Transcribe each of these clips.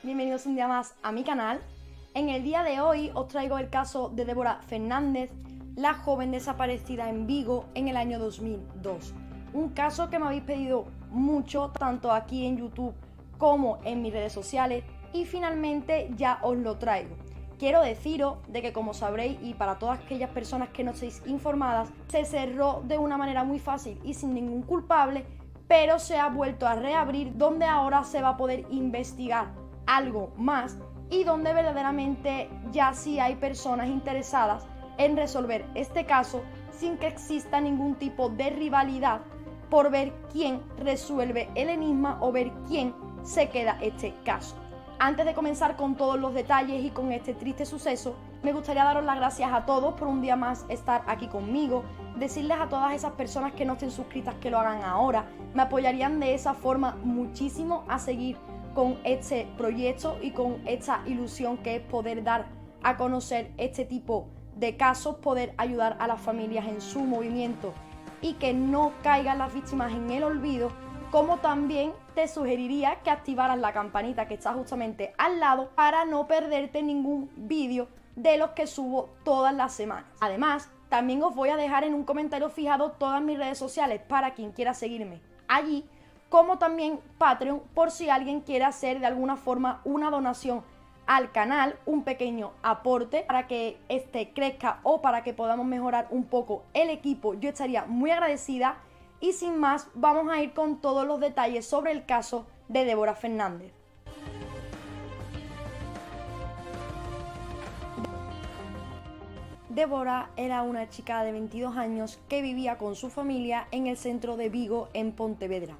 bienvenidos un día más a mi canal. En el día de hoy os traigo el caso de Débora Fernández, la joven desaparecida en Vigo en el año 2002. Un caso que me habéis pedido mucho, tanto aquí en YouTube como en mis redes sociales, y finalmente ya os lo traigo. Quiero deciros de que, como sabréis, y para todas aquellas personas que no estéis informadas, se cerró de una manera muy fácil y sin ningún culpable, pero se ha vuelto a reabrir, donde ahora se va a poder investigar algo más y donde verdaderamente ya sí hay personas interesadas en resolver este caso sin que exista ningún tipo de rivalidad por ver quién resuelve el enigma o ver quién se queda este caso. Antes de comenzar con todos los detalles y con este triste suceso, me gustaría daros las gracias a todos por un día más estar aquí conmigo, decirles a todas esas personas que no estén suscritas que lo hagan ahora, me apoyarían de esa forma muchísimo a seguir con este proyecto y con esta ilusión que es poder dar a conocer este tipo de casos, poder ayudar a las familias en su movimiento y que no caigan las víctimas en el olvido, como también te sugeriría que activaras la campanita que está justamente al lado para no perderte ningún vídeo de los que subo todas las semanas. Además, también os voy a dejar en un comentario fijado todas mis redes sociales para quien quiera seguirme allí, como también Patreon, por si alguien quiere hacer de alguna forma una donación al canal, un pequeño aporte para que este crezca o para que podamos mejorar un poco el equipo. Yo estaría muy agradecida y sin más vamos a ir con todos los detalles sobre el caso de Débora Fernández. Débora era una chica de 22 años que vivía con su familia en el centro de Vigo, en Pontevedra.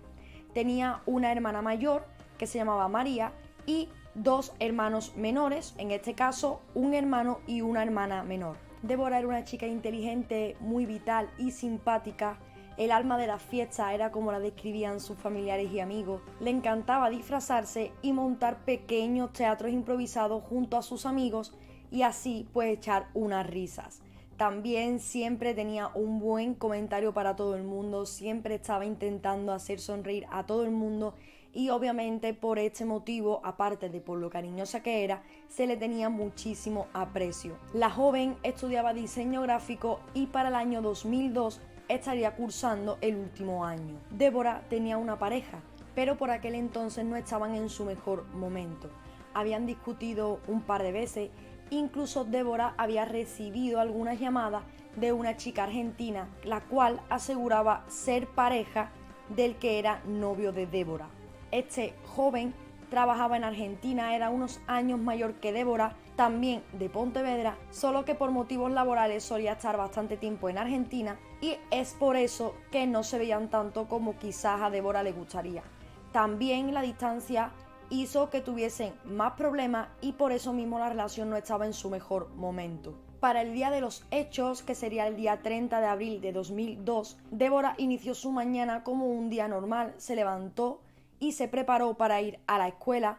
Tenía una hermana mayor que se llamaba María y dos hermanos menores, en este caso un hermano y una hermana menor. Débora era una chica inteligente, muy vital y simpática. El alma de la fiesta era como la describían sus familiares y amigos. Le encantaba disfrazarse y montar pequeños teatros improvisados junto a sus amigos y así pues echar unas risas. También siempre tenía un buen comentario para todo el mundo, siempre estaba intentando hacer sonreír a todo el mundo y obviamente por este motivo, aparte de por lo cariñosa que era, se le tenía muchísimo aprecio. La joven estudiaba diseño gráfico y para el año 2002 estaría cursando el último año. Débora tenía una pareja, pero por aquel entonces no estaban en su mejor momento. Habían discutido un par de veces. Incluso Débora había recibido algunas llamadas de una chica argentina, la cual aseguraba ser pareja del que era novio de Débora. Este joven trabajaba en Argentina, era unos años mayor que Débora, también de Pontevedra, solo que por motivos laborales solía estar bastante tiempo en Argentina y es por eso que no se veían tanto como quizás a Débora le gustaría. También la distancia hizo que tuviesen más problemas y por eso mismo la relación no estaba en su mejor momento. Para el día de los hechos, que sería el día 30 de abril de 2002, Débora inició su mañana como un día normal, se levantó y se preparó para ir a la escuela.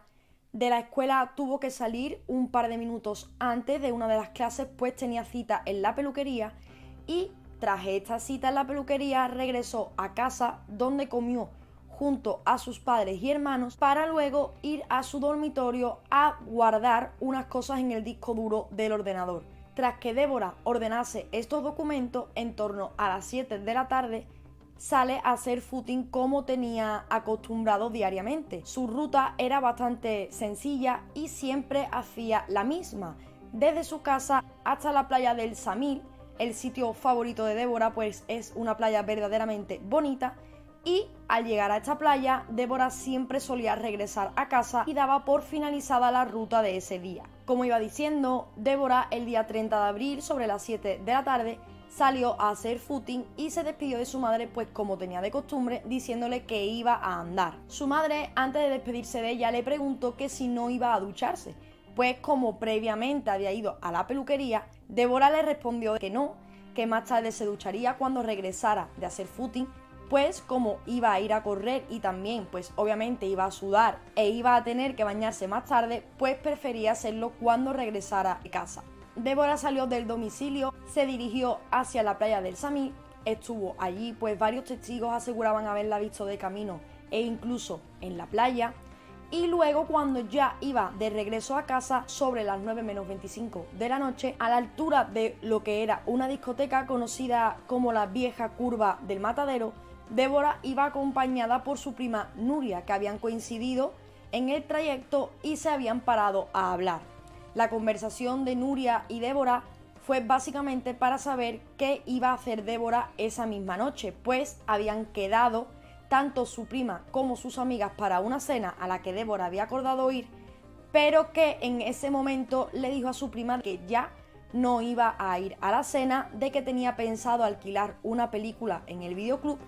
De la escuela tuvo que salir un par de minutos antes de una de las clases, pues tenía cita en la peluquería y tras esta cita en la peluquería regresó a casa donde comió junto a sus padres y hermanos para luego ir a su dormitorio a guardar unas cosas en el disco duro del ordenador. Tras que Débora ordenase estos documentos, en torno a las 7 de la tarde, sale a hacer footing como tenía acostumbrado diariamente. Su ruta era bastante sencilla y siempre hacía la misma. Desde su casa hasta la playa del Samil, el sitio favorito de Débora, pues es una playa verdaderamente bonita. Y al llegar a esta playa, Débora siempre solía regresar a casa y daba por finalizada la ruta de ese día. Como iba diciendo, Débora el día 30 de abril sobre las 7 de la tarde salió a hacer footing y se despidió de su madre, pues como tenía de costumbre, diciéndole que iba a andar. Su madre, antes de despedirse de ella, le preguntó que si no iba a ducharse, pues como previamente había ido a la peluquería, Débora le respondió que no, que más tarde se ducharía cuando regresara de hacer footing, pues como iba a ir a correr y también pues obviamente iba a sudar e iba a tener que bañarse más tarde, pues prefería hacerlo cuando regresara a casa. Débora salió del domicilio, se dirigió hacia la playa del Samil, estuvo allí, pues varios testigos aseguraban haberla visto de camino e incluso en la playa, Y luego, cuando ya iba de regreso a casa sobre las 9 menos 25 de la noche, a la altura de lo que era una discoteca conocida como la vieja curva del Matadero, Débora iba acompañada por su prima Nuria, que habían coincidido en el trayecto y se habían parado a hablar. La conversación de Nuria y Débora fue básicamente para saber qué iba a hacer Débora esa misma noche, pues habían quedado tanto su prima como sus amigas para una cena a la que Débora había acordado ir, pero que en ese momento le dijo a su prima que ya no iba a ir a la cena, de que tenía pensado alquilar una película en el videoclub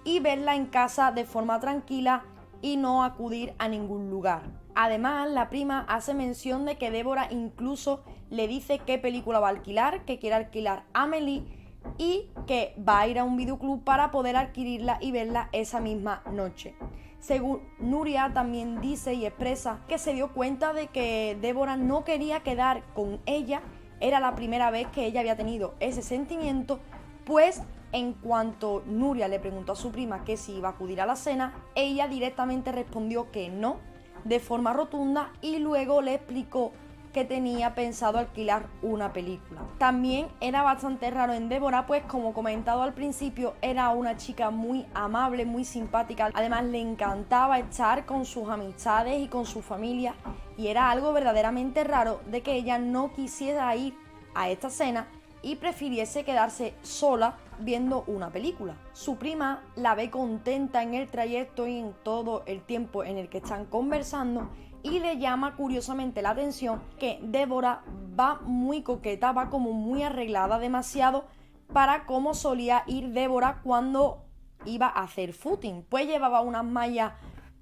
y verla en casa de forma tranquila y no acudir a ningún lugar. Además, la prima hace mención de que Débora incluso le dice qué película va a alquilar, que quiere alquilar Amélie y que va a ir a un videoclub para poder adquirirla y verla esa misma noche. Según Nuria, también dice y expresa que se dio cuenta de que Débora no quería quedar con ella, era la primera vez que ella había tenido ese sentimiento, pues en cuanto Nuria le preguntó a su prima que si iba a acudir a la cena, ella directamente respondió que no, de forma rotunda, y luego le explicó que tenía pensado alquilar una película. También era bastante raro en Débora, pues como comentado al principio, era una chica muy amable, muy simpática, además le encantaba estar con sus amistades y con su familia, y era algo verdaderamente raro de que ella no quisiera ir a esta cena y prefiriese quedarse sola viendo una película. Su prima la ve contenta en el trayecto y en todo el tiempo en el que están conversando, y le llama curiosamente la atención que Débora va muy coqueta, va como muy arreglada, demasiado para cómo solía ir Débora cuando iba a hacer footing, pues llevaba unas mallas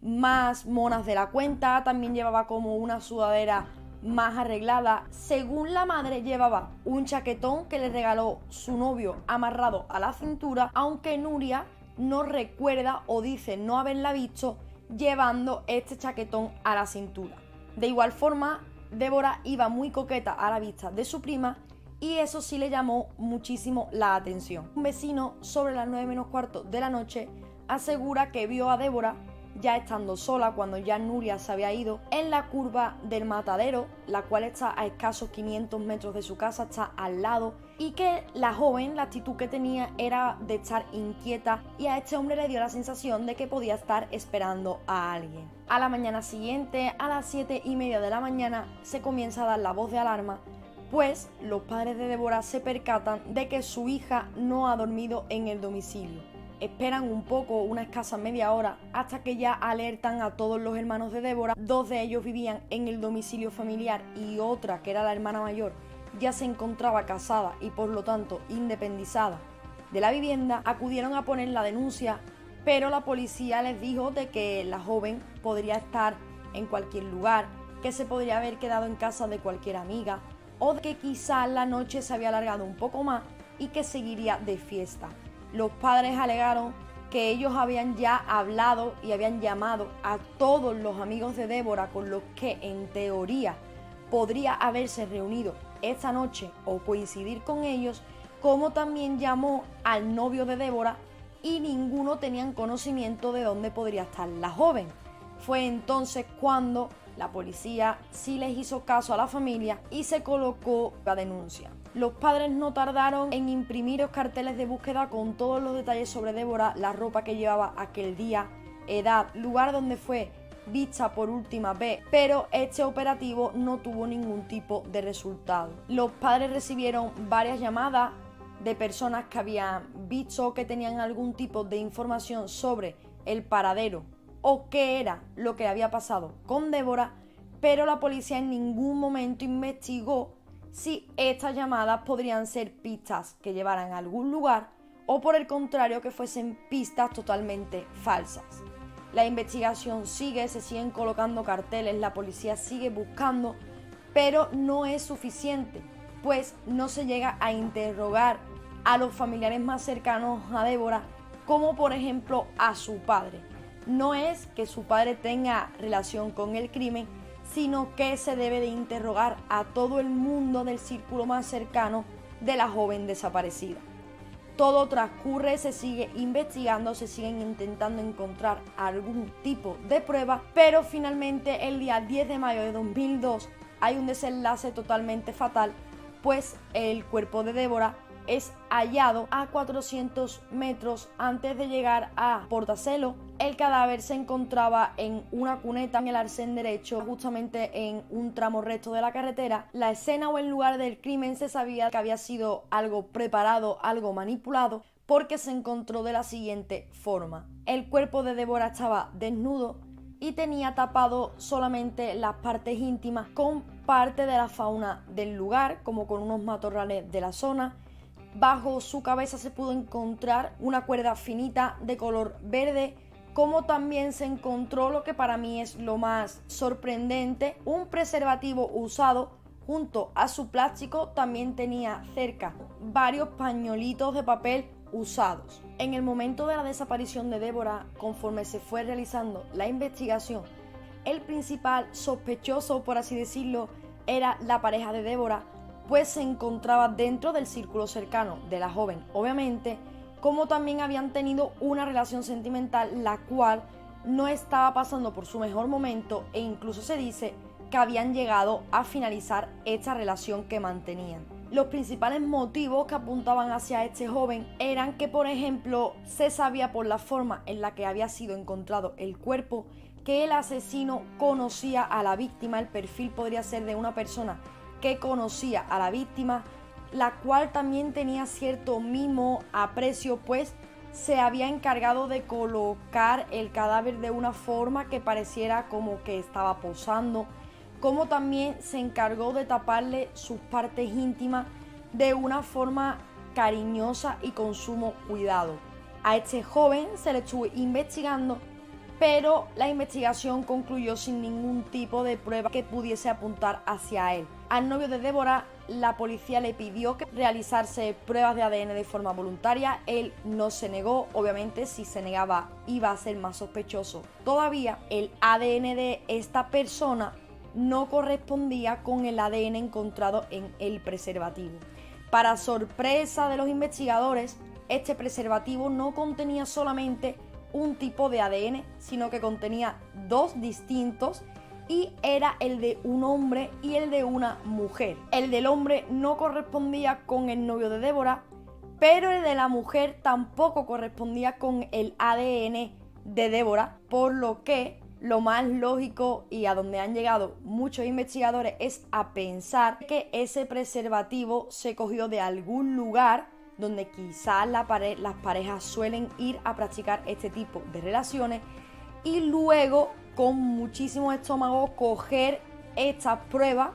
más monas de la cuenta, también llevaba como una sudadera más arreglada. Según la madre, llevaba un chaquetón que le regaló su novio amarrado a la cintura, aunque Nuria no recuerda o dice no haberla visto llevando este chaquetón a la cintura. De igual forma, Débora iba muy coqueta a la vista de su prima, y eso sí le llamó muchísimo la atención. Un vecino, sobre las 9 menos cuarto de la noche, asegura que vio a Débora ya estando sola cuando ya Nuria se había ido en la curva del Matadero, la cual está a escasos 500 metros de su casa, está al lado, y que la joven, la actitud que tenía era de estar inquieta, y a este hombre le dio la sensación de que podía estar esperando a alguien. A la mañana siguiente, a las 7:30 de la mañana, se comienza a dar la voz de alarma, pues los padres de Débora se percatan de que su hija no ha dormido en el domicilio. Esperan un poco, una escasa media hora, hasta que ya alertan a todos los hermanos de Débora. 2 de ellos vivían en el domicilio familiar y otra, que era la hermana mayor, ya se encontraba casada y por lo tanto independizada de la vivienda. Acudieron a poner la denuncia, pero la policía les dijo de que la joven podría estar en cualquier lugar, que se podría haber quedado en casa de cualquier amiga, o de que quizás la noche se había alargado un poco más y que seguiría de fiesta. Los padres alegaron que ellos habían ya hablado y habían llamado a todos los amigos de Débora con los que en teoría podría haberse reunido esa noche o coincidir con ellos, como también llamó al novio de Débora, y ninguno tenían conocimiento de dónde podría estar la joven. Fue entonces cuando la policía sí les hizo caso a la familia y se colocó la denuncia. Los padres no tardaron en imprimir los carteles de búsqueda con todos los detalles sobre Débora, la ropa que llevaba aquel día, edad, lugar donde fue vista por última vez, pero este operativo no tuvo ningún tipo de resultado. Los padres recibieron varias llamadas de personas que habían visto que tenían algún tipo de información sobre el paradero o qué era lo que había pasado con Débora, pero la policía en ningún momento investigó si estas llamadas podrían ser pistas que llevaran a algún lugar o por el contrario que fuesen pistas totalmente falsas. La investigación sigue, se siguen colocando carteles, la policía sigue buscando, pero no es suficiente, pues no se llega a interrogar a los familiares más cercanos a Débora, como por ejemplo a su padre. No es que su padre tenga relación con el crimen, sino que se debe de interrogar a todo el mundo del círculo más cercano de la joven desaparecida. todo transcurre, se sigue investigando, se siguen intentando encontrar algún tipo de prueba, pero finalmente el día 10 de mayo de 2002 hay un desenlace totalmente fatal, pues el cuerpo de Débora es hallado a 400 metros antes de llegar a Portacelo. El cadáver se encontraba en una cuneta en el arcén derecho, justamente en un tramo recto de la carretera. La escena o el lugar del crimen se sabía que había sido algo preparado, algo manipulado, porque se encontró de la siguiente forma. El cuerpo de Débora estaba desnudo y tenía tapado solamente las partes íntimas con parte de la fauna del lugar, como con unos matorrales de la zona. Bajo su cabeza se pudo encontrar una cuerda finita de color verde, como también se encontró lo que para mí es lo más sorprendente, un preservativo usado. Junto a su plástico también tenía cerca varios pañuelitos de papel usados. En el momento de la desaparición de Débora, conforme se fue realizando la investigación, el principal sospechoso, por así decirlo, era la pareja de Débora, pues se encontraba dentro del círculo cercano de la joven, obviamente, como también habían tenido una relación sentimental la cual no estaba pasando por su mejor momento, e incluso se dice que habían llegado a finalizar esta relación que mantenían. Los principales motivos que apuntaban hacia este joven eran que, por ejemplo, se sabía por la forma en la que había sido encontrado el cuerpo que el asesino conocía a la víctima. El perfil podría ser de una persona que conocía a la víctima, la cual también tenía cierto mimo, aprecio, pues se había encargado de colocar el cadáver de una forma que pareciera como que estaba posando, como también se encargó de taparle sus partes íntimas de una forma cariñosa y con sumo cuidado. A este joven se le estuvo investigando, pero la investigación concluyó sin ningún tipo de prueba que pudiese apuntar hacia él. Al novio de Débora, la policía le pidió que realizarse pruebas de ADN de forma voluntaria. Él no se negó, obviamente si se negaba iba a ser más sospechoso todavía. El ADN de esta persona no correspondía con el ADN encontrado en el preservativo. Para sorpresa de los investigadores, este preservativo no contenía solamente un tipo de ADN, sino que contenía dos distintos, y era el de un hombre y el de una mujer. El del hombre no correspondía con el novio de Débora, pero el de la mujer tampoco correspondía con el ADN de Débora, por lo que lo más lógico y a donde han llegado muchos investigadores es a pensar que ese preservativo se cogió de algún lugar donde quizás las parejas suelen ir a practicar este tipo de relaciones, y luego con muchísimo estómago coger estas pruebas,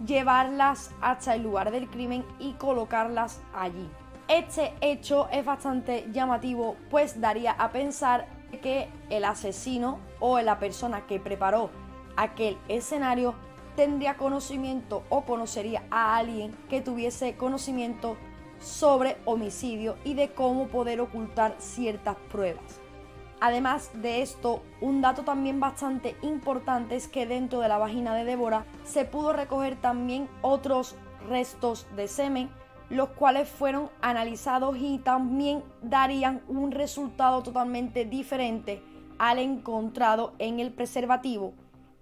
llevarlas hasta el lugar del crimen y colocarlas allí. Este hecho es bastante llamativo, pues daría a pensar que el asesino o la persona que preparó aquel escenario tendría conocimiento o conocería a alguien que tuviese conocimiento sobre homicidio y de cómo poder ocultar ciertas pruebas. Además de esto, un dato también bastante importante es que dentro de la vagina de Débora se pudo recoger también otros restos de semen, los cuales fueron analizados y también darían un resultado totalmente diferente al encontrado en el preservativo,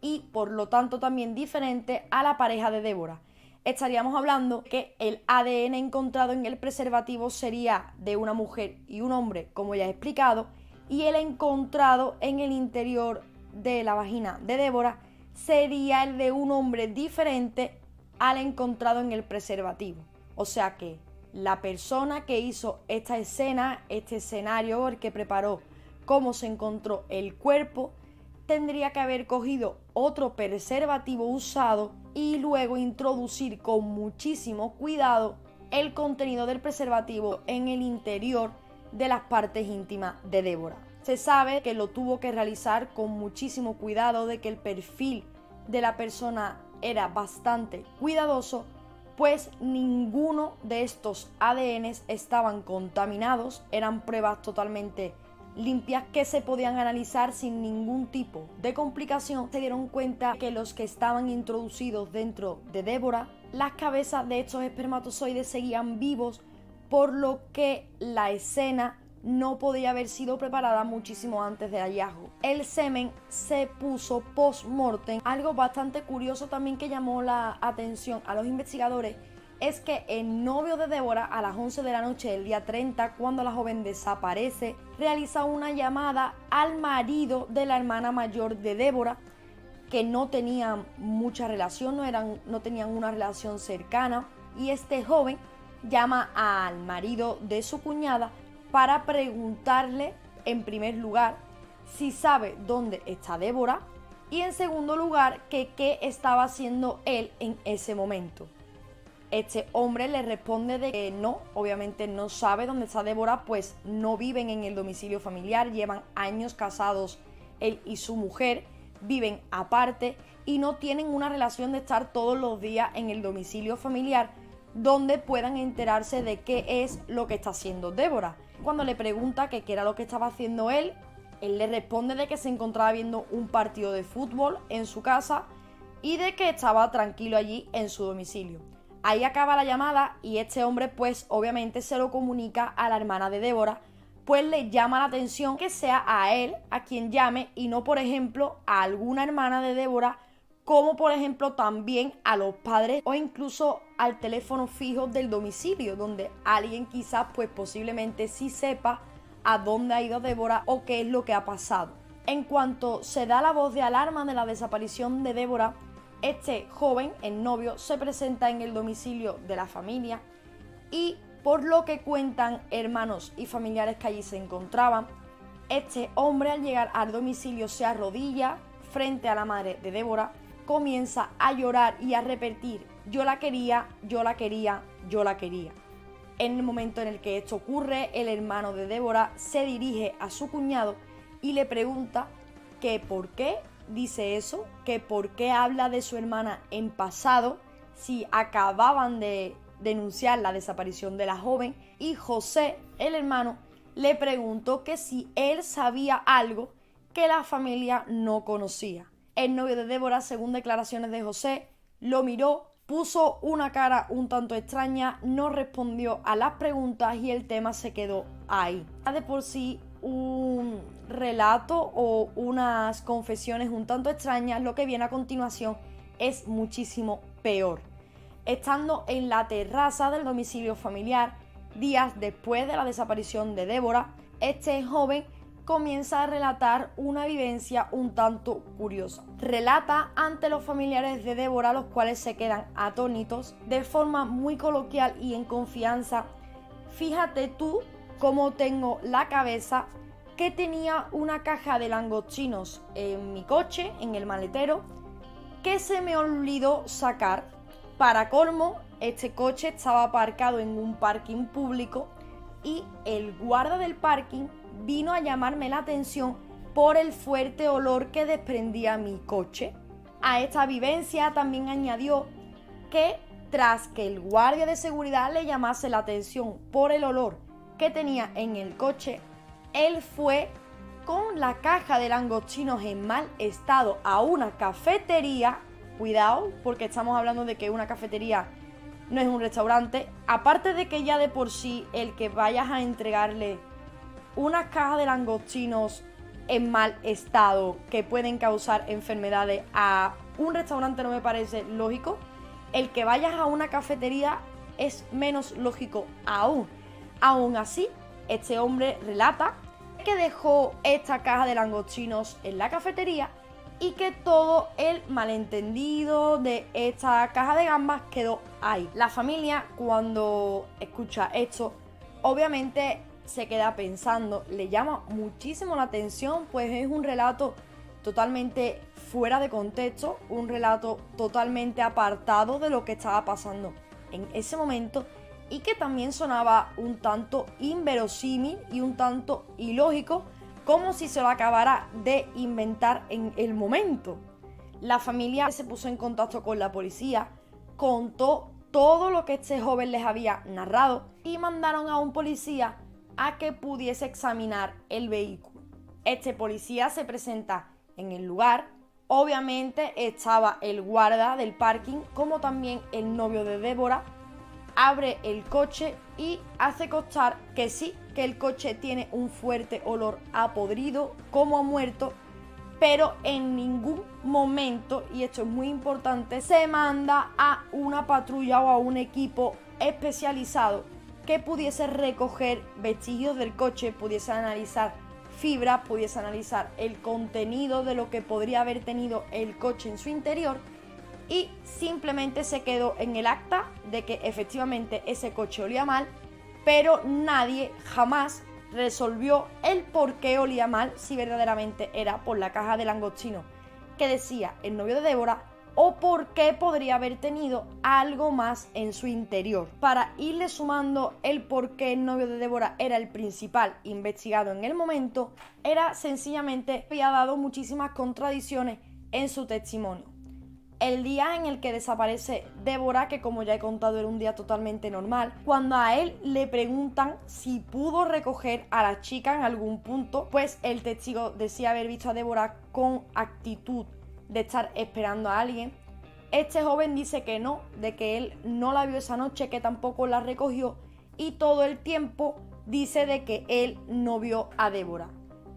y por lo tanto también diferente a la pareja de Débora. Estaríamos hablando que el ADN encontrado en el preservativo sería de una mujer y un hombre, como ya he explicado, y el encontrado en el interior de la vagina de Débora sería el de un hombre diferente al encontrado en el preservativo. O sea que la persona que hizo esta escena, este escenario, el que preparó cómo se encontró el cuerpo, tendría que haber cogido otro preservativo usado y luego introducir con muchísimo cuidado el contenido del preservativo en el interior de las partes íntimas de Débora. Se sabe que lo tuvo que realizar con muchísimo cuidado, de que el perfil de la persona era bastante cuidadoso, pues ninguno de estos ADNs estaban contaminados, eran pruebas totalmente limpias que se podían analizar sin ningún tipo de complicación. Se dieron cuenta que los que estaban introducidos dentro de Débora, las cabezas de estos espermatozoides seguían vivos, por lo que la escena no podía haber sido preparada muchísimo antes del hallazgo. El semen se puso post-mortem. Algo bastante curioso también que llamó la atención a los investigadores es que el novio de Débora, a las 11 de la noche del día 30, cuando la joven desaparece, realiza una llamada al marido de la hermana mayor de Débora, que no tenían mucha relación, no tenían una relación cercana, y este joven llama al marido de su cuñada para preguntarle, en primer lugar, si sabe dónde está Débora, y en segundo lugar, que qué estaba haciendo él en ese momento. Este hombre le responde de que no, obviamente no sabe dónde está Débora, pues no viven en el domicilio familiar, llevan años casados él y su mujer, viven aparte y no tienen una relación de estar todos los días en el domicilio familiar donde puedan enterarse de qué es lo que está haciendo Débora. Cuando le pregunta que qué era lo que estaba haciendo él le responde de que se encontraba viendo un partido de fútbol en su casa y de que estaba tranquilo allí en su domicilio. Ahí acaba la llamada y este hombre pues obviamente se lo comunica a la hermana de Débora, pues le llama la atención que sea a él a quien llame y no, por ejemplo, a alguna hermana de Débora, como por ejemplo también a los padres o incluso al teléfono fijo del domicilio, donde alguien quizás pues posiblemente sí sepa a dónde ha ido Débora o qué es lo que ha pasado. En cuanto se da la voz de alarma de la desaparición de Débora, este joven, el novio, se presenta en el domicilio de la familia y, por lo que cuentan hermanos y familiares que allí se encontraban, este hombre al llegar al domicilio se arrodilla frente a la madre de Débora, comienza a llorar y a repetir: yo la quería, yo la quería, yo la quería. En el momento en el que esto ocurre, el hermano de Débora se dirige a su cuñado y le pregunta que por qué dice eso, que por qué habla de su hermana en pasado si acababan de denunciar la desaparición de la joven, y José, el hermano, le preguntó que si él sabía algo que la familia no conocía. El novio de Débora, según declaraciones de José, lo miró, puso una cara un tanto extraña, no respondió a las preguntas y el tema se quedó ahí. De por sí, un relato o unas confesiones un tanto extrañas, lo que viene a continuación es muchísimo peor. Estando en la terraza del domicilio familiar, días después de la desaparición de Débora, este joven comienza a relatar una vivencia un tanto curiosa. Relata ante los familiares de Débora, los cuales se quedan atónitos, de forma muy coloquial y en confianza: fíjate tú cómo tengo la cabeza, que tenía una caja de langostinos en mi coche, en el maletero, que se me olvidó sacar. Para colmo, este coche estaba aparcado en un parking público y el guarda del parking vino a llamarme la atención por el fuerte olor que desprendía mi coche. A esta vivencia también añadió que tras que el guardia de seguridad le llamase la atención por el olor que tenía en el coche, él fue con la caja de langostinos en mal estado a una cafetería. Cuidado, porque estamos hablando de que una cafetería no es un restaurante. Aparte de que ya de por sí el que vayas a entregarle una caja de langostinos en mal estado que pueden causar enfermedades a un restaurante no me parece lógico, el que vayas a una cafetería es menos lógico aún. Aún así, este hombre relata que dejó esta caja de langostinos en la cafetería y que todo el malentendido de esta caja de gambas quedó ahí. La familia, cuando escucha esto, obviamente se queda pensando, le llama muchísimo la atención, pues es un relato totalmente fuera de contexto, un relato totalmente apartado de lo que estaba pasando en ese momento y que también sonaba un tanto inverosímil y un tanto ilógico, como si se lo acabara de inventar en el momento. La familia se puso en contacto con la policía, contó todo lo que este joven les había narrado y mandaron a un policía a que pudiese examinar el vehículo. Este policía se presenta en el lugar. Obviamente estaba el guarda del parking, como también el novio de Débora, abre el coche y hace constar que sí, que el coche tiene un fuerte olor a podrido, como a muerto, pero en ningún momento, y esto es muy importante, se manda a una patrulla o a un equipo especializado que pudiese recoger vestigios del coche, pudiese analizar fibras, pudiese analizar el contenido de lo que podría haber tenido el coche en su interior, y simplemente se quedó en el acta de que efectivamente ese coche olía mal, pero nadie jamás resolvió el por qué olía mal, si verdaderamente era por la caja de langostino que decía el novio de Débora o por qué podría haber tenido algo más en su interior. Para irle sumando el por qué el novio de Débora era el principal investigado en el momento, era sencillamente que había dado muchísimas contradicciones en su testimonio. El día en el que desaparece Débora, que como ya he contado era un día totalmente normal, cuando a él le preguntan si pudo recoger a la chica en algún punto, pues el testigo decía haber visto a Débora con actitud de estar esperando a alguien. Este joven dice que no, de que él no la vio esa noche, que tampoco la recogió, y todo el tiempo dice de que él no vio a Débora.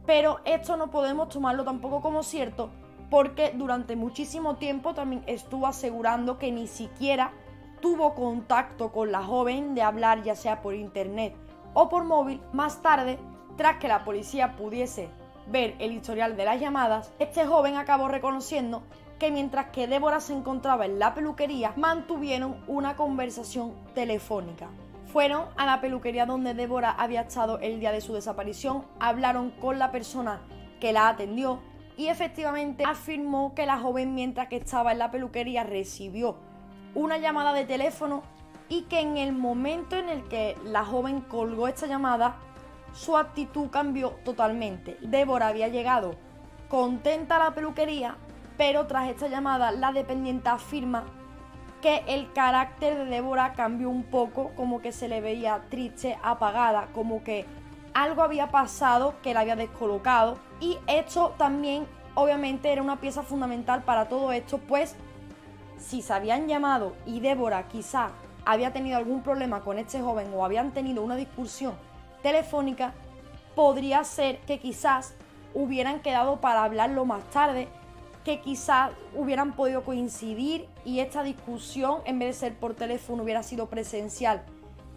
Pero esto no podemos tomarlo tampoco como cierto, porque durante muchísimo tiempo también estuvo asegurando que ni siquiera tuvo contacto con la joven de hablar, ya sea por internet o por móvil. Más tarde, tras que la policía pudiese ver el historial de las llamadas, este joven acabó reconociendo que mientras que Débora se encontraba en la peluquería, mantuvieron una conversación telefónica. Fueron a la peluquería donde Débora había estado el día de su desaparición, hablaron con la persona que la atendió y efectivamente afirmó que la joven, mientras que estaba en la peluquería, recibió una llamada de teléfono y que en el momento en el que la joven colgó esta llamada, su actitud cambió totalmente. Débora había llegado contenta a la peluquería, pero tras esta llamada la dependiente afirma que el carácter de Débora cambió un poco, como que se le veía triste, apagada, como que algo había pasado que la había descolocado, y esto también obviamente era una pieza fundamental para todo esto, pues si se habían llamado y Débora quizá había tenido algún problema con este joven o habían tenido una discusión telefónica, podría ser que quizás hubieran quedado para hablarlo más tarde, que quizás hubieran podido coincidir y esta discusión, en vez de ser por teléfono, hubiera sido presencial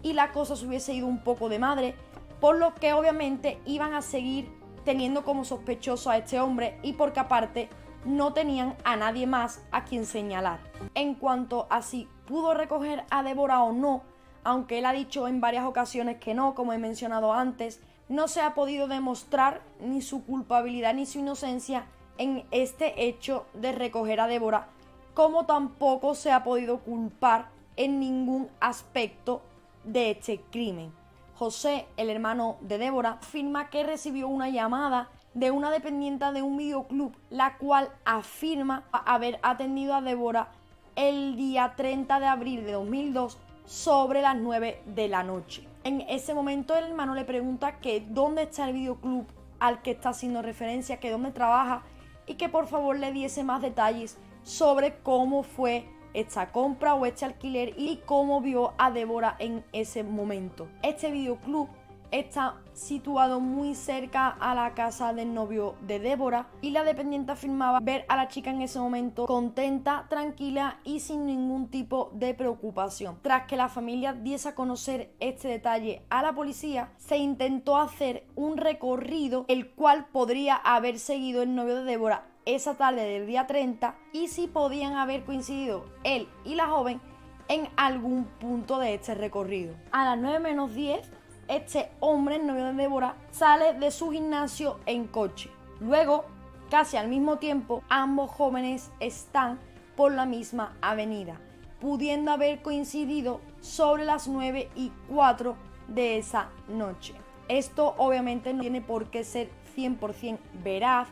y la cosa se hubiese ido un poco de madre, por lo que obviamente iban a seguir teniendo como sospechoso a este hombre y porque aparte no tenían a nadie más a quien señalar. En cuanto a si pudo recoger a Débora o no, aunque él ha dicho en varias ocasiones que no, como he mencionado antes, no se ha podido demostrar ni su culpabilidad ni su inocencia en este hecho de recoger a Débora, como tampoco se ha podido culpar en ningún aspecto de este crimen. José, el hermano de Débora, afirma que recibió una llamada de una dependiente de un videoclub, la cual afirma haber atendido a Débora el día 30 de abril de 2002 sobre las 9 de la noche. En ese momento el hermano le pregunta que dónde está el videoclub al que está haciendo referencia, que dónde trabaja y que por favor le diese más detalles sobre cómo fue esta compra o este alquiler y cómo vio a Débora en ese momento. Este videoclub está situado muy cerca a la casa del novio de Débora y la dependiente afirmaba ver a la chica en ese momento contenta, tranquila y sin ningún tipo de preocupación. Tras que la familia diese a conocer este detalle a la policía, se intentó hacer un recorrido el cual podría haber seguido el novio de Débora esa tarde del día 30 y si podían haber coincidido él y la joven en algún punto de este recorrido. A las 9 menos 10, este hombre, el novio de Débora, sale de su gimnasio en coche. Luego, casi al mismo tiempo, ambos jóvenes están por la misma avenida, pudiendo haber coincidido sobre las 9:04 de esa noche. Esto obviamente no tiene por qué ser 100% veraz,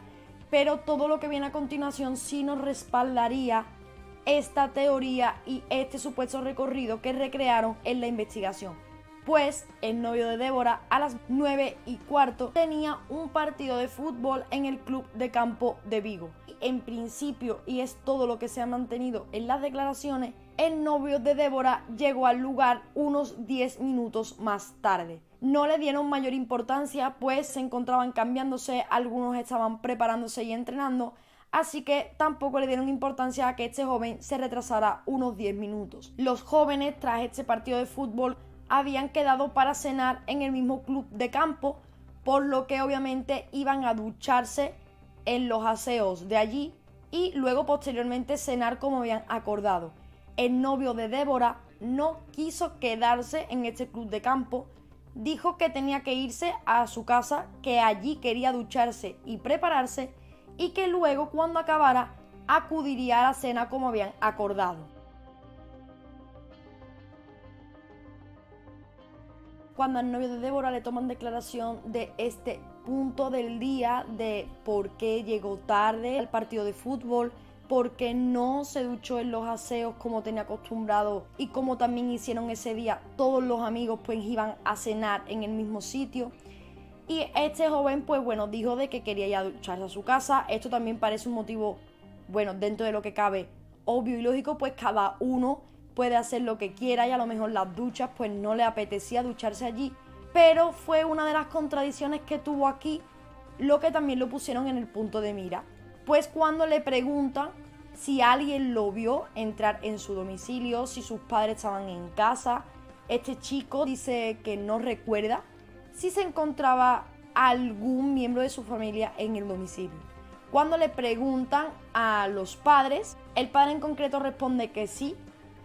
pero todo lo que viene a continuación sí nos respaldaría esta teoría y este supuesto recorrido que recrearon en la investigación. pues el novio de Débora a las 9:15 tenía un partido de fútbol en el club de campo de Vigo. En principio, y es todo lo que se ha mantenido en las declaraciones, el novio de Débora llegó al lugar unos 10 minutos más tarde. No le dieron mayor importancia, pues se encontraban cambiándose, algunos estaban preparándose y entrenando, así que tampoco le dieron importancia a que este joven se retrasara unos 10 minutos. Los jóvenes, tras este partido de fútbol, habían quedado para cenar en el mismo club de campo, por lo que obviamente iban a ducharse en los aseos de allí y luego posteriormente cenar como habían acordado. El novio de Débora no quiso quedarse en este club de campo, dijo que tenía que irse a su casa, que allí quería ducharse y prepararse y que luego, cuando acabara, acudiría a la cena como habían acordado. Cuando al novio de Débora le toman declaración de este punto del día, de por qué llegó tarde al partido de fútbol, por qué no se duchó en los aseos como tenía acostumbrado y como también hicieron ese día todos los amigos, pues iban a cenar en el mismo sitio. Y este joven, pues bueno, dijo de que quería ir a ducharse a su casa. Esto también parece un motivo, bueno, dentro de lo que cabe, obvio y lógico, pues cada uno puede hacer lo que quiera y a lo mejor las duchas pues no le apetecía ducharse allí, pero fue una de las contradicciones que tuvo aquí, lo que también lo pusieron en el punto de mira, pues cuando le preguntan si alguien lo vio entrar en su domicilio, si sus padres estaban en casa, este chico dice que no recuerda si se encontraba algún miembro de su familia en el domicilio. Cuando le preguntan a los padres, el padre en concreto responde que sí,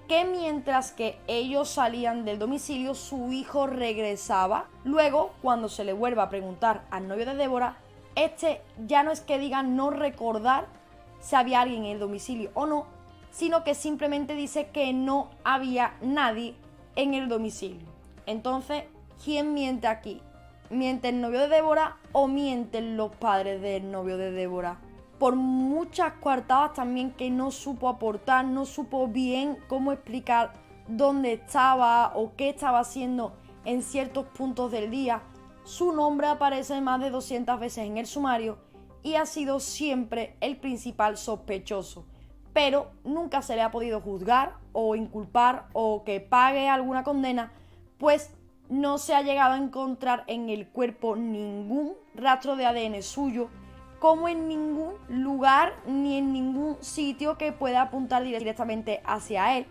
que mientras que ellos salían del domicilio, su hijo regresaba. Luego, cuando se le vuelve a preguntar al novio de Débora, este ya no es que diga no recordar si había alguien en el domicilio o no, sino que simplemente dice que no había nadie en el domicilio. Entonces, ¿quién miente aquí? ¿Miente el novio de Débora o mienten los padres del novio de Débora? Por muchas coartadas también que no supo aportar, no supo bien cómo explicar dónde estaba o qué estaba haciendo en ciertos puntos del día. Su nombre aparece más de 200 veces en el sumario y ha sido siempre el principal sospechoso, pero nunca se le ha podido juzgar o inculpar o que pague alguna condena, pues no se ha llegado a encontrar en el cuerpo ningún rastro de ADN suyo, como en ningún lugar ni en ningún sitio que pueda apuntar directamente hacia él.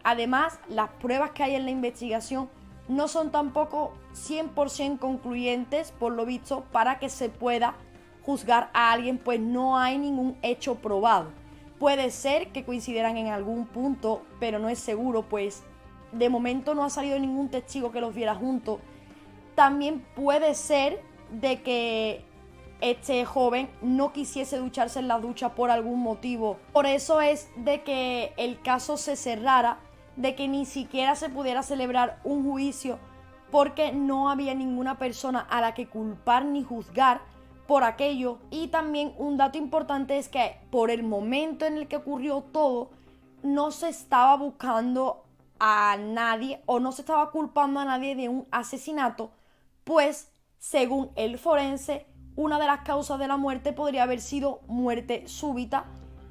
Además, las pruebas que hay en la investigación no son tampoco 100% concluyentes, por lo visto, para que se pueda juzgar a alguien, pues no hay ningún hecho probado. Puede ser que coincidieran en algún punto, pero no es seguro, pues de momento no ha salido ningún testigo que los viera juntos. También puede ser de que este joven no quisiese ducharse en la ducha por algún motivo. Por eso es de que el caso se cerrara, de que ni siquiera se pudiera celebrar un juicio, porque no había ninguna persona a la que culpar ni juzgar por aquello. Y también un dato importante es que por el momento en el que ocurrió todo, no se estaba buscando a nadie o no se estaba culpando a nadie de un asesinato, pues según el forense, una de las causas de la muerte podría haber sido muerte súbita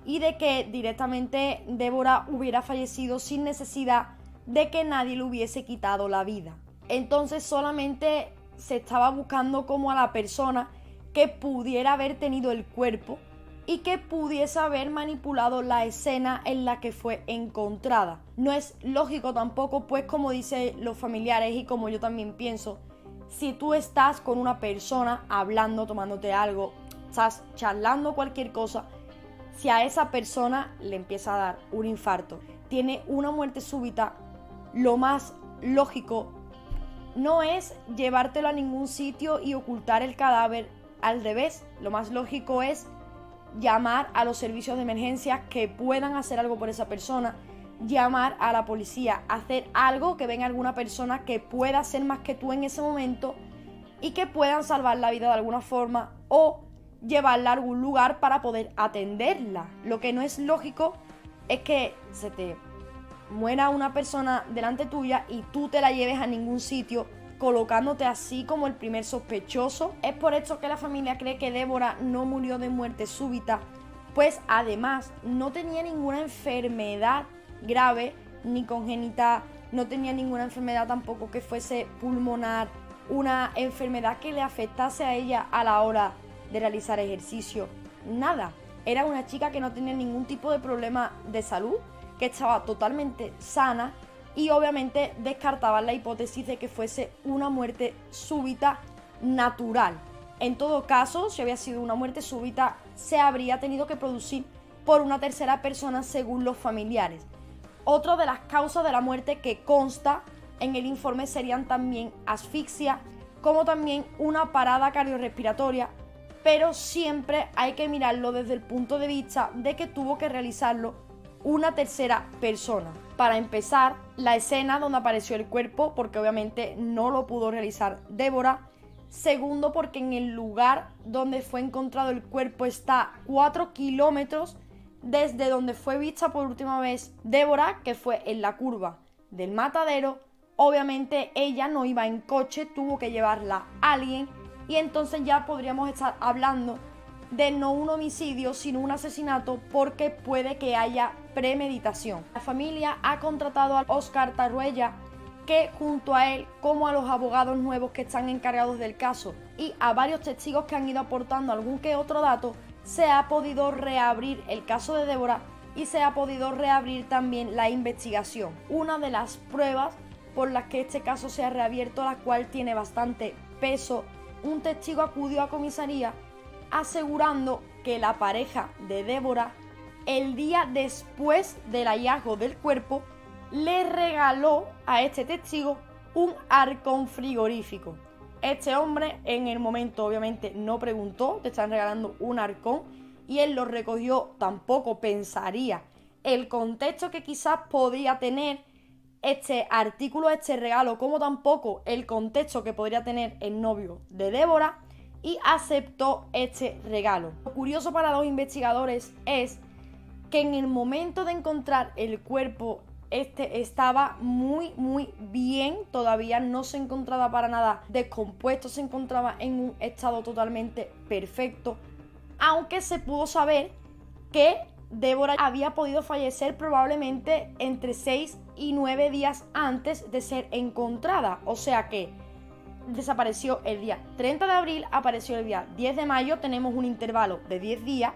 y de que directamente Débora hubiera fallecido sin necesidad de que nadie le hubiese quitado la vida. Entonces solamente se estaba buscando como a la persona que pudiera haber tenido el cuerpo y que pudiese haber manipulado la escena en la que fue encontrada. No es lógico tampoco, pues como dicen los familiares y como yo también pienso, si tú estás con una persona hablando, tomándote algo, estás charlando cualquier cosa, si a esa persona le empieza a dar un infarto, tiene una muerte súbita, lo más lógico no es llevártelo a ningún sitio y ocultar el cadáver. Al revés, lo más lógico es llamar a los servicios de emergencia que puedan hacer algo por esa persona, llamar a la policía, hacer algo, que venga alguna persona que pueda hacer más que tú en ese momento y que puedan salvar la vida de alguna forma o llevarla a algún lugar para poder atenderla. Lo que no es lógico es que se te muera una persona delante tuya y tú te la lleves a ningún sitio, colocándote así como el primer sospechoso. Es por esto que la familia cree que Débora no murió de muerte súbita, pues además no tenía ninguna enfermedad grave ni congénita, no tenía ninguna enfermedad tampoco que fuese pulmonar, una enfermedad que le afectase a ella a la hora de realizar ejercicio, nada. Era una chica que no tenía ningún tipo de problema de salud, que estaba totalmente sana y obviamente descartaban la hipótesis de que fuese una muerte súbita natural. En todo caso, si había sido una muerte súbita, se habría tenido que producir por una tercera persona según los familiares. Otra de las causas de la muerte que consta en el informe serían también asfixia, como también una parada cardiorrespiratoria, pero siempre hay que mirarlo desde el punto de vista de que tuvo que realizarlo una tercera persona. Para empezar, la escena donde apareció el cuerpo, porque obviamente no lo pudo realizar Débora. Segundo, porque en el lugar donde fue encontrado el cuerpo está 4 kilómetros desde donde fue vista por última vez Débora, que fue en la curva del matadero. Obviamente ella no iba en coche, tuvo que llevarla alguien y entonces ya podríamos estar hablando de no un homicidio, sino un asesinato, porque puede que haya premeditación. La familia ha contratado a Óscar Tarruella, que junto a él, como a los abogados nuevos que están encargados del caso y a varios testigos que han ido aportando algún que otro dato, se ha podido reabrir el caso de Débora y se ha podido reabrir también la investigación. Una de las pruebas por las que este caso se ha reabierto, la cual tiene bastante peso, un testigo acudió a comisaría asegurando que la pareja de Débora, el día después del hallazgo del cuerpo, le regaló a este testigo un arcón frigorífico. Este hombre en el momento obviamente no preguntó, te están regalando un arcón, y él lo recogió, tampoco pensaría el contexto que quizás podría tener este artículo, este regalo, como tampoco el contexto que podría tener el novio de Débora, y aceptó este regalo. Lo curioso para los investigadores es que en el momento de encontrar el cuerpo, este estaba muy bien, todavía no se encontraba para nada descompuesto, se encontraba en un estado totalmente perfecto, aunque se pudo saber que Débora había podido fallecer probablemente entre 6 y 9 días antes de ser encontrada, o sea que desapareció el día 30 de abril, apareció el día 10 de mayo, tenemos un intervalo de 10 días,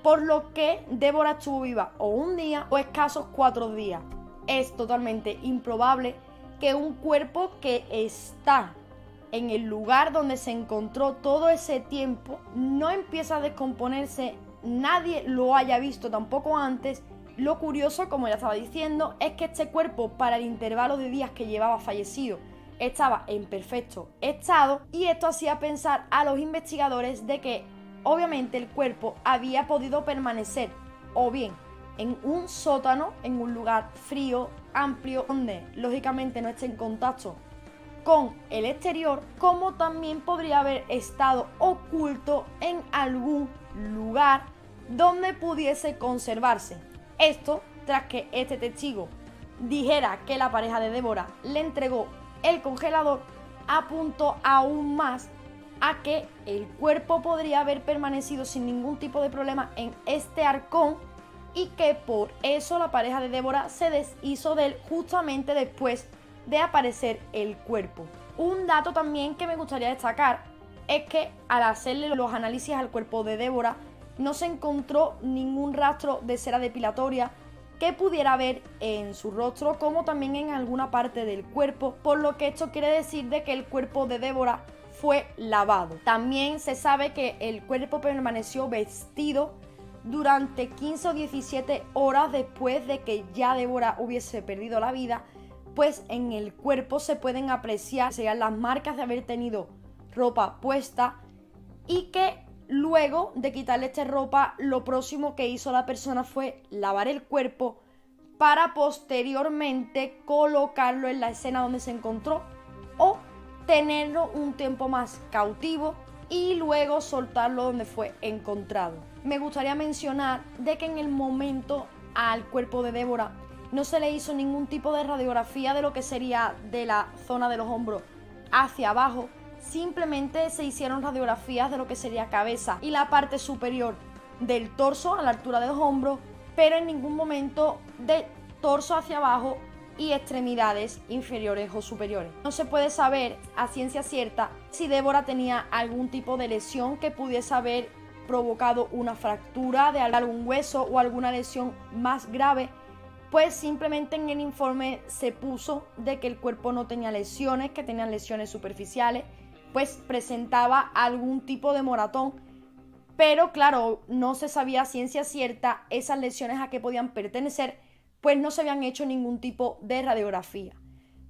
por lo que Débora estuvo viva o un día o escasos 4 días. Es totalmente improbable que un cuerpo que está en el lugar donde se encontró todo ese tiempo no empieza a descomponerse, nadie lo haya visto tampoco antes. Lo curioso, como ya estaba diciendo, es que este cuerpo, para el intervalo de días que llevaba fallecido, estaba en perfecto estado, y esto hacía pensar a los investigadores de que obviamente el cuerpo había podido permanecer o bien en un sótano, en un lugar frío, amplio, donde lógicamente no esté en contacto con el exterior, como también podría haber estado oculto en algún lugar donde pudiese conservarse. Esto tras que este testigo dijera que la pareja de Débora le entregó el congelador, apuntó aún más a que el cuerpo podría haber permanecido sin ningún tipo de problema en este arcón y que por eso la pareja de Débora se deshizo de él justamente después de aparecer el cuerpo. Un dato también que me gustaría destacar es que al hacerle los análisis al cuerpo de Débora no se encontró ningún rastro de cera depilatoria que pudiera haber en su rostro, como también en alguna parte del cuerpo, por lo que esto quiere decir de que el cuerpo de Débora fue lavado. También se sabe que el cuerpo permaneció vestido durante 15 o 17 horas después de que ya Débora hubiese perdido la vida, pues en el cuerpo se pueden apreciar las marcas de haber tenido ropa puesta, y que luego de quitarle esta ropa, lo próximo que hizo la persona fue lavar el cuerpo para posteriormente colocarlo en la escena donde se encontró o tenerlo un tiempo más cautivo y luego soltarlo donde fue encontrado. Me gustaría mencionar de que en el momento al cuerpo de Débora no se le hizo ningún tipo de radiografía de lo que sería de la zona de los hombros hacia abajo, simplemente se hicieron radiografías de lo que sería cabeza y la parte superior del torso a la altura de los hombros, pero en ningún momento de torso hacia abajo y extremidades inferiores o superiores. No se puede saber a ciencia cierta si Débora tenía algún tipo de lesión que pudiese haber provocado una fractura de algún hueso o alguna lesión más grave, pues simplemente en el informe se puso de que el cuerpo no tenía lesiones, que tenían lesiones superficiales, pues presentaba algún tipo de moratón, pero claro, no se sabía a ciencia cierta esas lesiones a qué podían pertenecer, pues no se habían hecho ningún tipo de radiografía.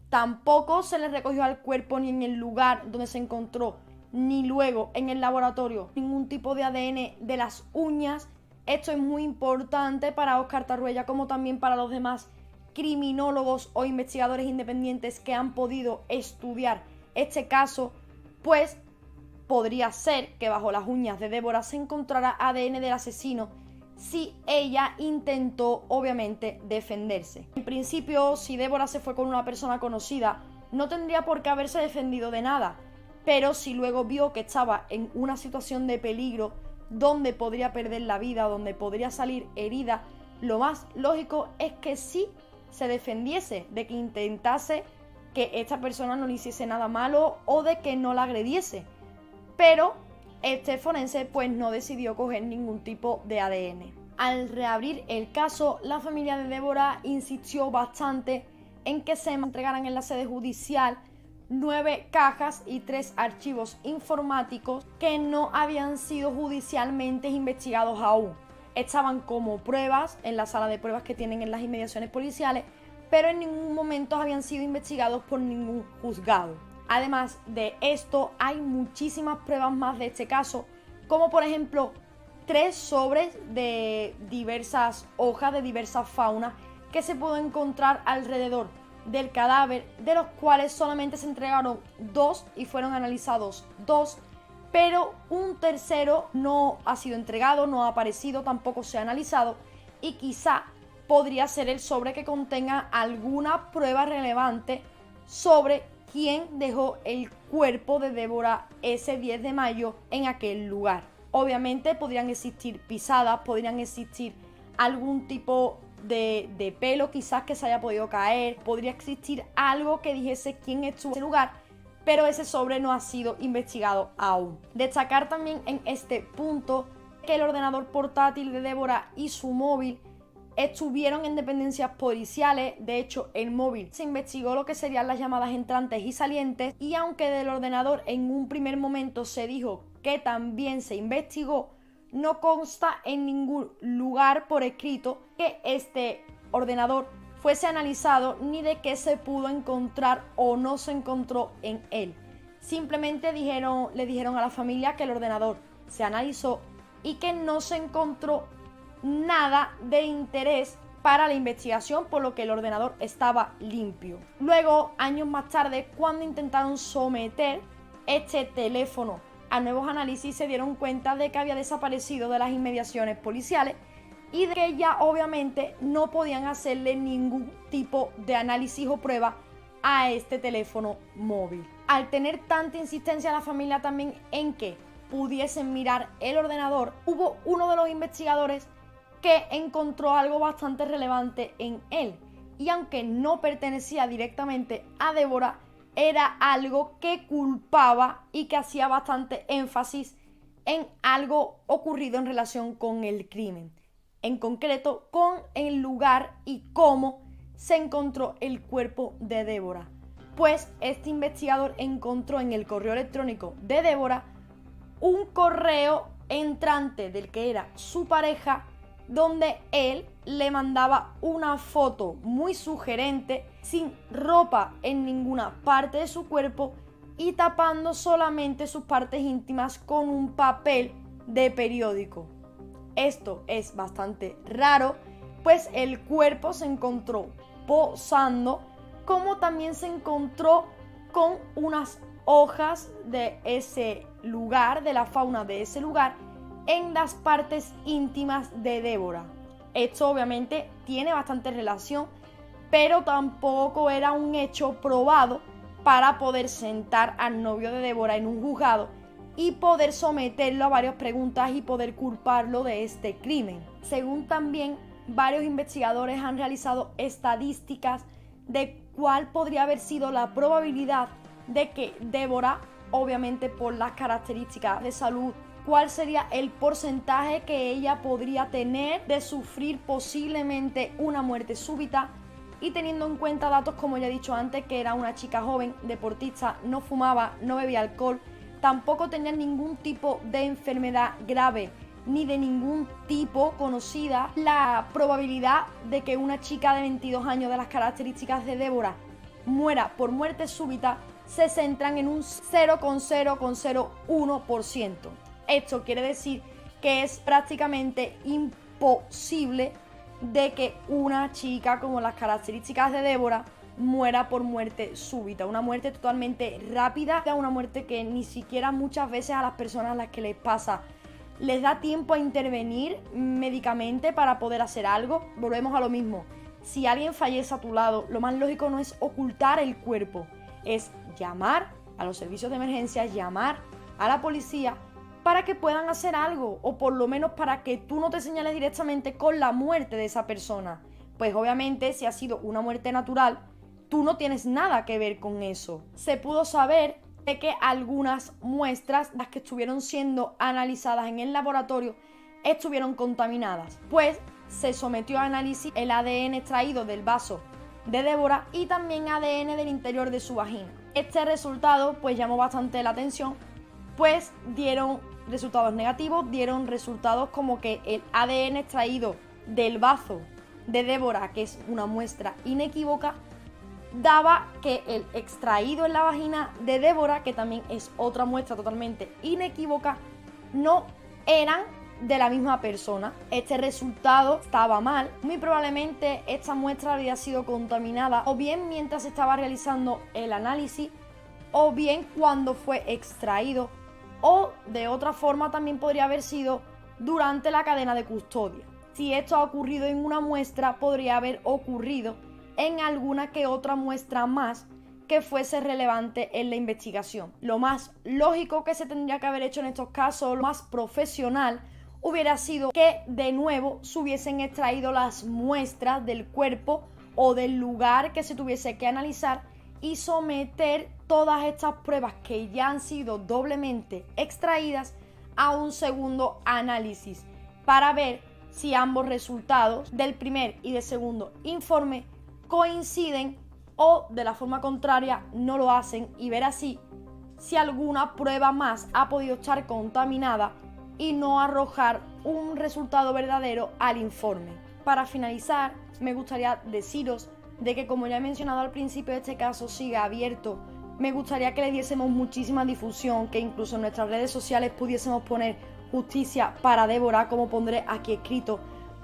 Tampoco se le recogió al cuerpo ni en el lugar donde se encontró, ni luego en el laboratorio, ningún tipo de ADN de las uñas. Esto es muy importante para Óscar Tarruella, como también para los demás criminólogos o investigadores independientes que han podido estudiar este caso, pues podría ser que bajo las uñas de Débora se encontrara ADN del asesino si ella intentó, obviamente, defenderse. En principio, si Débora se fue con una persona conocida, no tendría por qué haberse defendido de nada, pero si luego vio que estaba en una situación de peligro donde podría perder la vida, donde podría salir herida, lo más lógico es que sí se defendiese, de que intentase que esta persona no le hiciese nada malo o de que no la agrediese. Pero este forense pues no decidió coger ningún tipo de ADN. Al reabrir el caso, la familia de Débora insistió bastante en que se entregaran en la sede judicial 9 cajas y 3 archivos informáticos que no habían sido judicialmente investigados aún. Estaban como pruebas en la sala de pruebas que tienen en las inmediaciones policiales, pero en ningún momento habían sido investigados por ningún juzgado. Además de esto, hay muchísimas pruebas más de este caso, como por ejemplo 3 sobres de diversas hojas, de diversas faunas, que se pudo encontrar alrededor del cadáver, de los cuales solamente se entregaron 2 y fueron analizados 2, pero un tercero no ha sido entregado, no ha aparecido, tampoco se ha analizado, y quizá podría ser el sobre que contenga alguna prueba relevante sobre quién dejó el cuerpo de Débora ese 10 de mayo en aquel lugar. Obviamente podrían existir pisadas, podrían existir algún tipo de pelo quizás que se haya podido caer, podría existir algo que dijese quién estuvo en ese lugar, pero ese sobre no ha sido investigado aún. Destacar también en este punto que el ordenador portátil de Débora y su móvil estuvieron en dependencias policiales. De hecho, el móvil se investigó lo que serían las llamadas entrantes y salientes, y aunque del ordenador en un primer momento se dijo que también se investigó, no consta en ningún lugar por escrito que este ordenador fuese analizado ni de qué se pudo encontrar o no se encontró en él. Simplemente le dijeron a la familia que el ordenador se analizó y que no se encontró nada de interés para la investigación, por lo que el ordenador estaba limpio. Luego, años más tarde, cuando intentaron someter este teléfono a nuevos análisis, se dieron cuenta de que había desaparecido de las inmediaciones policiales y de que ya obviamente no podían hacerle ningún tipo de análisis o prueba a este teléfono móvil. Al tener tanta insistencia la familia también en que pudiesen mirar el ordenador, hubo uno de los investigadores que encontró algo bastante relevante en él, y aunque no pertenecía directamente a Débora, era algo que culpaba y que hacía bastante énfasis en algo ocurrido en relación con el crimen, en concreto con el lugar y cómo se encontró el cuerpo de Débora. Pues este investigador encontró en el correo electrónico de Débora un correo entrante del que era su pareja, donde él le mandaba una foto muy sugerente, sin ropa en ninguna parte de su cuerpo y tapando solamente sus partes íntimas con un papel de periódico. Esto es bastante raro, pues el cuerpo se encontró posando, como también se encontró con unas hojas de ese lugar, de la fauna de ese lugar, en las partes íntimas de Débora. Esto obviamente tiene bastante relación pero tampoco era un hecho probado para poder sentar al novio de Débora en un juzgado y poder someterlo a varias preguntas y poder culparlo de este crimen. Según también varios investigadores han realizado estadísticas de cuál podría haber sido la probabilidad de que Débora, obviamente por las características de salud, cuál sería el porcentaje que ella podría tener de sufrir posiblemente una muerte súbita, y teniendo en cuenta datos como ya he dicho antes, que era una chica joven, deportista, no fumaba, no bebía alcohol, tampoco tenía ningún tipo de enfermedad grave ni de ningún tipo conocida, la probabilidad de que una chica de 22 años de las características de Débora muera por muerte súbita se centran en un 0,001%. Esto quiere decir que es prácticamente imposible de que una chica con las características de Débora muera por muerte súbita, una muerte totalmente rápida, una muerte que ni siquiera muchas veces a las personas a las que les pasa les da tiempo a intervenir médicamente para poder hacer algo. Volvemos a lo mismo, si alguien fallece a tu lado, lo más lógico no es ocultar el cuerpo, es llamar a los servicios de emergencia, llamar a la policía para que puedan hacer algo, o por lo menos para que tú no te señales directamente con la muerte de esa persona. Pues obviamente si ha sido una muerte natural, tú no tienes nada que ver con eso. Se pudo saber de que algunas muestras, las que estuvieron siendo analizadas en el laboratorio, estuvieron contaminadas, pues se sometió a análisis el ADN extraído del vaso de Débora y también ADN del interior de su vagina. Este resultado pues llamó bastante la atención, pues dieron resultados negativos, dieron resultados como que el ADN extraído del bazo de Débora, que es una muestra inequívoca, daba que el extraído en la vagina de Débora, que también es otra muestra totalmente inequívoca, no eran de la misma persona. Este resultado estaba mal. Muy probablemente esta muestra había sido contaminada o bien mientras se estaba realizando el análisis, o bien cuando fue extraído, o de otra forma también podría haber sido durante la cadena de custodia. Si esto ha ocurrido en una muestra, podría haber ocurrido en alguna que otra muestra más que fuese relevante en la investigación. Lo más lógico que se tendría que haber hecho en estos casos, lo más profesional, hubiera sido que de nuevo se hubiesen extraído las muestras del cuerpo o del lugar que se tuviese que analizar y someter todas estas pruebas que ya han sido doblemente extraídas a un segundo análisis para ver si ambos resultados del primer y del segundo informe coinciden o de la forma contraria no lo hacen, y ver así si alguna prueba más ha podido estar contaminada y no arrojar un resultado verdadero al informe. Para finalizar, me gustaría deciros de que, como ya he mencionado al principio, este caso sigue abierto. Me gustaría que le diésemos muchísima difusión, que incluso en nuestras redes sociales pudiésemos poner justicia para Débora, como pondré aquí escrito,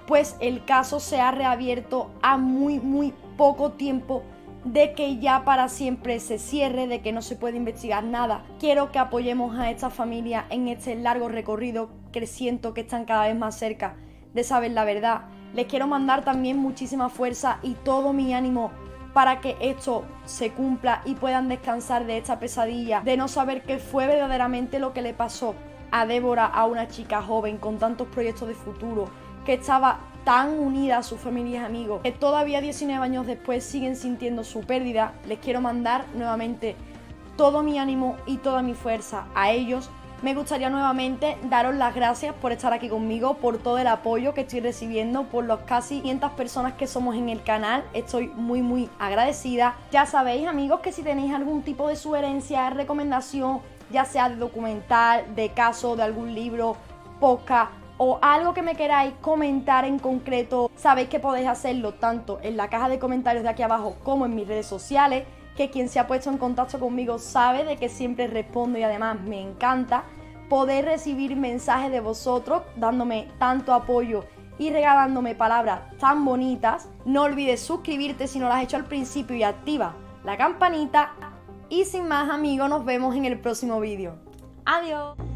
pues el caso se ha reabierto a muy poco tiempo de que ya para siempre se cierre, de que no se puede investigar nada. Quiero que apoyemos a esta familia en este largo recorrido, que siento que están cada vez más cerca de saber la verdad. Les quiero mandar también muchísima fuerza y todo mi ánimo para que esto se cumpla y puedan descansar de esta pesadilla de no saber qué fue verdaderamente lo que le pasó a Débora, a una chica joven con tantos proyectos de futuro, que estaba tan unida a su familia y amigos, que todavía 19 años después siguen sintiendo su pérdida. Les quiero mandar nuevamente todo mi ánimo y toda mi fuerza a ellos. Me gustaría nuevamente daros las gracias por estar aquí conmigo, por todo el apoyo que estoy recibiendo, por los casi 500 personas que somos en el canal. Estoy muy agradecida. Ya sabéis, amigos, que si tenéis algún tipo de sugerencia, recomendación, ya sea de documental, de caso, de algún libro, podcast o algo que me queráis comentar en concreto, sabéis que podéis hacerlo tanto en la caja de comentarios de aquí abajo como en mis redes sociales, que quien se ha puesto en contacto conmigo sabe de que siempre respondo, y además me encanta poder recibir mensajes de vosotros dándome tanto apoyo y regalándome palabras tan bonitas. No olvides suscribirte si no lo has hecho al principio y activa la campanita. Y sin más, amigos, nos vemos en el próximo vídeo. Adiós.